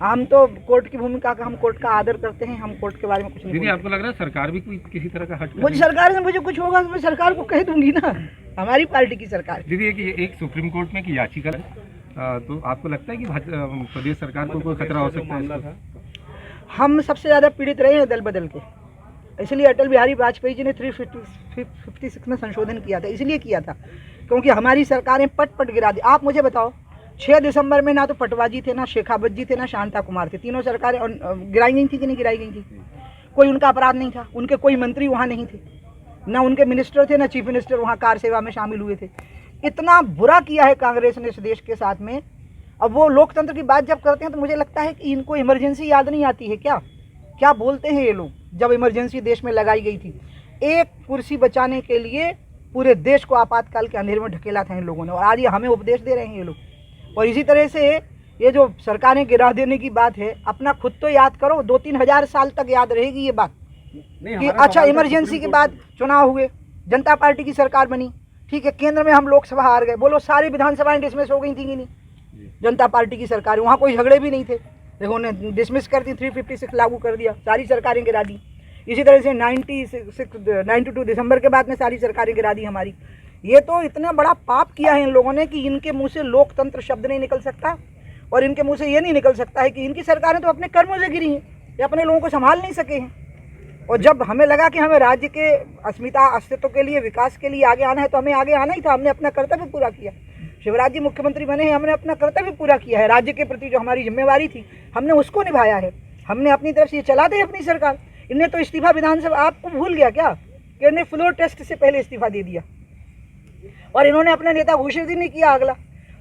हम तो कोर्ट की भूमिका का, हम कोर्ट का आदर करते हैं, हम कोर्ट के बारे में कुछ नहीं। दीदी आपको लग रहा है सरकार भी कोई किसी तरह का हट? मुझे सरकार से मुझे कुछ होगा तो मैं सरकार को कह दूंगी ना, हमारी पार्टी की सरकार। दीदी एक सुप्रीम कोर्ट में की याचिका है, तो आपको लगता है कि प्रदेश सरकार को कोई खतरा हो सकता है? हम सबसे ज़्यादा पीड़ित रहे हैं दल बदल के, इसलिए अटल बिहारी वाजपेयी जी ने 356 में संशोधन किया था, इसलिए किया था क्योंकि हमारी सरकारें पट पट गिरा दी। आप मुझे बताओ, 6 दिसंबर में ना तो पटवा जी थे, ना शेखावत जी थे, ना शांता कुमार थे, तीनों सरकारें गिराई गई थी कि नहीं गिराई गई थी? कोई उनका अपराध नहीं था, उनके कोई मंत्री वहाँ नहीं थे, ना उनके मिनिस्टर थे, ना चीफ मिनिस्टर वहाँ कार सेवा में शामिल हुए थे। इतना बुरा किया है कांग्रेस ने इस देश के साथ में। अब वो लोकतंत्र की बात जब करते हैं तो मुझे लगता है कि इनको इमरजेंसी याद नहीं आती है क्या? क्या बोलते हैं ये लोग? जब इमरजेंसी देश में लगाई गई थी, एक कुर्सी बचाने के लिए पूरे देश को आपातकाल के अंधेरे में ढकेला था इन लोगों ने, और आज ये हमें उपदेश दे रहे हैं ये लोग। और इसी तरह से ये जो सरकारें गिरा देने की बात है, अपना खुद तो याद करो, 2-3 हजार साल तक याद रहेगी ये बात कि अच्छा इमरजेंसी के बाद चुनाव हुए, जनता पार्टी की सरकार बनी, ठीक है, केंद्र में हम लोकसभा हार गए, बोलो सारी विधानसभाएं डिसमिस हो गई थी कि नहीं? जनता पार्टी की सरकार, वहाँ कोई झगड़े भी नहीं थे, देखो उन्होंने डिसमिस कर दी, 356 लागू कर दिया, सारी सरकारें गिरा दी। इसी तरह से 92 दिसंबर के बाद में सारी सरकारें गिरा दी हमारी। ये तो इतना बड़ा पाप किया है इन लोगों ने कि इनके मुंह से लोकतंत्र शब्द नहीं निकल सकता, और इनके मुंह से ये नहीं निकल सकता है कि इनकी सरकारें तो अपने कर्मों से गिरी हैं, ये अपने लोगों को संभाल नहीं सके हैं। और जब हमें लगा कि हमें राज्य के अस्मिता अस्तित्व के लिए, विकास के लिए आगे आना है, तो हमें आगे आना ही था, हमने अपना कर्तव्य पूरा किया। शिवराज जी मुख्यमंत्री बने हैं, हमने अपना कर्तव्य पूरा किया है, राज्य के प्रति जो हमारी जिम्मेवारी थी हमने उसको निभाया है, हमने अपनी तरफ से ये चला दी अपनी सरकार। इन्हें तो इस्तीफा विधानसभा, आपको भूल गया क्या कि इन्हें फ्लोर टेस्ट से पहले इस्तीफा दे दिया, और इन्होंने अपना नेता घोषित ही नहीं किया अगला।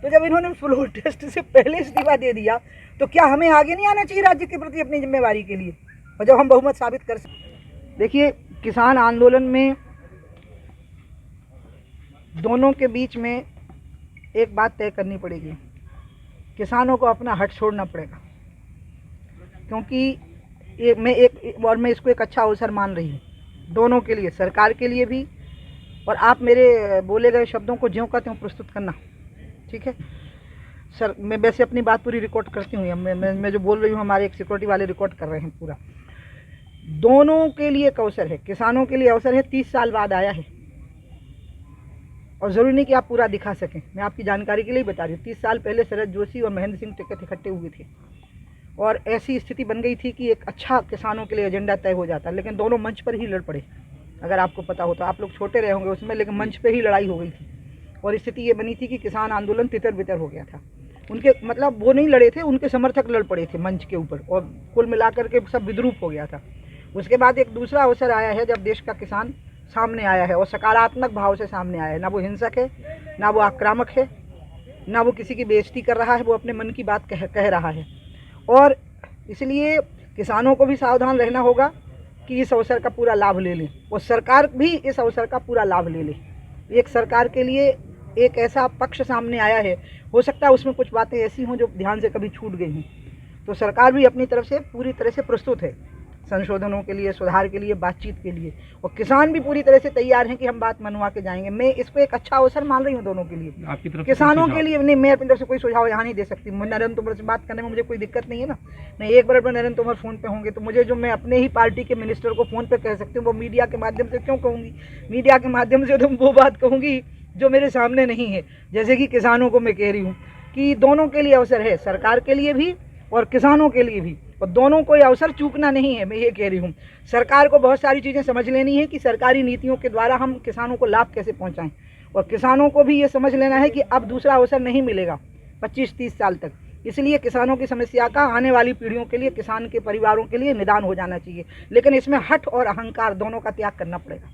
तो जब इन्होंने फ्लोर टेस्ट से पहले इस्तीफा दे दिया तो क्या हमें आगे नहीं आना चाहिए राज्य के प्रति अपनी जिम्मेवारी के लिए, और जब हम बहुमत साबित कर सकते। देखिए, किसान आंदोलन में दोनों के बीच में एक बात तय करनी पड़ेगी, किसानों को अपना हट छोड़ना पड़ेगा, क्योंकि मैं इसको एक अच्छा अवसर मान रही हूँ दोनों के लिए, सरकार के लिए भी, और आप मेरे बोले गए शब्दों को ज्यों का त्यों प्रस्तुत करना, ठीक है सर। मैं वैसे अपनी बात पूरी रिकॉर्ड करती हूँ, मैं जो बोल रही हूँ हमारे एक सिक्योरिटी वाले रिकॉर्ड कर रहे हैं पूरा। दोनों के लिए एक अवसर है, किसानों के लिए अवसर है, 30 साल बाद आया है, और ज़रूरी नहीं कि आप पूरा दिखा सकें, मैं आपकी जानकारी के लिए बता रही हूँ। 30 साल पहले शरद जोशी और महेंद्र सिंह टिकैत इकट्ठे हुए थे, और ऐसी स्थिति बन गई थी कि एक अच्छा किसानों के लिए एजेंडा तय हो जाता, लेकिन दोनों मंच पर ही लड़ पड़े। अगर आपको पता हो तो, आप लोग छोटे रहे होंगे उसमें, लेकिन मंच पर ही लड़ाई हो गई थी, और स्थिति ये बनी थी कि किसान आंदोलन तितर बितर हो गया था। उनके मतलब वो नहीं लड़े थे, उनके समर्थक लड़ पड़े थे मंच के ऊपर, और कुल मिलाकर के सब विद्रूप हो गया था। उसके बाद एक दूसरा अवसर आया है जब देश का किसान सामने आया है, और सकारात्मक भाव से सामने आया है, ना वो हिंसक है, ना वो आक्रामक है, ना वो किसी की बेइज्जती कर रहा है, वो अपने मन की बात कह रहा है। और इसलिए किसानों को भी सावधान रहना होगा कि इस अवसर का पूरा लाभ ले लें, और सरकार भी इस अवसर का पूरा लाभ ले ले। एक सरकार के लिए एक ऐसा पक्ष सामने आया है, हो सकता है उसमें कुछ बातें ऐसी हों जो ध्यान से कभी छूट गई हों, तो सरकार भी अपनी तरफ से पूरी तरह से प्रस्तुत है संशोधनों के लिए, सुधार के लिए, बातचीत के लिए, और किसान भी पूरी तरह से तैयार हैं कि हम बात मनवा के जाएंगे। मैं इसको एक अच्छा अवसर मान रही हूँ दोनों के लिए, आपकी तरफ किसानों के लिए नहीं। मैं अपनी तरफ से कोई सुझाव यहाँ नहीं दे सकती, नरेंद्र तोमर से बात करने में मुझे कोई दिक्कत नहीं है ना, नहीं एक बार नरेंद्र तोमर फ़ोन पे होंगे तो मुझे जो मैं अपने ही पार्टी के मिनिस्टर को फ़ोन पे कह सकती हूँ, वो मीडिया के माध्यम से क्यों कहूँगी? मीडिया के माध्यम से तो वो बात कहूँगी जो मेरे सामने नहीं है। जैसे कि किसानों को मैं कह रही हूँ कि दोनों के लिए अवसर है, सरकार के लिए भी और किसानों के लिए भी, और दोनों को ये अवसर चूकना नहीं है। मैं ये कह रही हूँ, सरकार को बहुत सारी चीज़ें समझ लेनी है कि सरकारी नीतियों के द्वारा हम किसानों को लाभ कैसे पहुँचाएं, और किसानों को भी ये समझ लेना है कि अब दूसरा अवसर नहीं मिलेगा 25-30 साल तक। इसलिए किसानों की समस्या का आने वाली पीढ़ियों के लिए, किसान के परिवारों के लिए निदान हो जाना चाहिए, लेकिन इसमें हठ और अहंकार दोनों का त्याग करना पड़ेगा।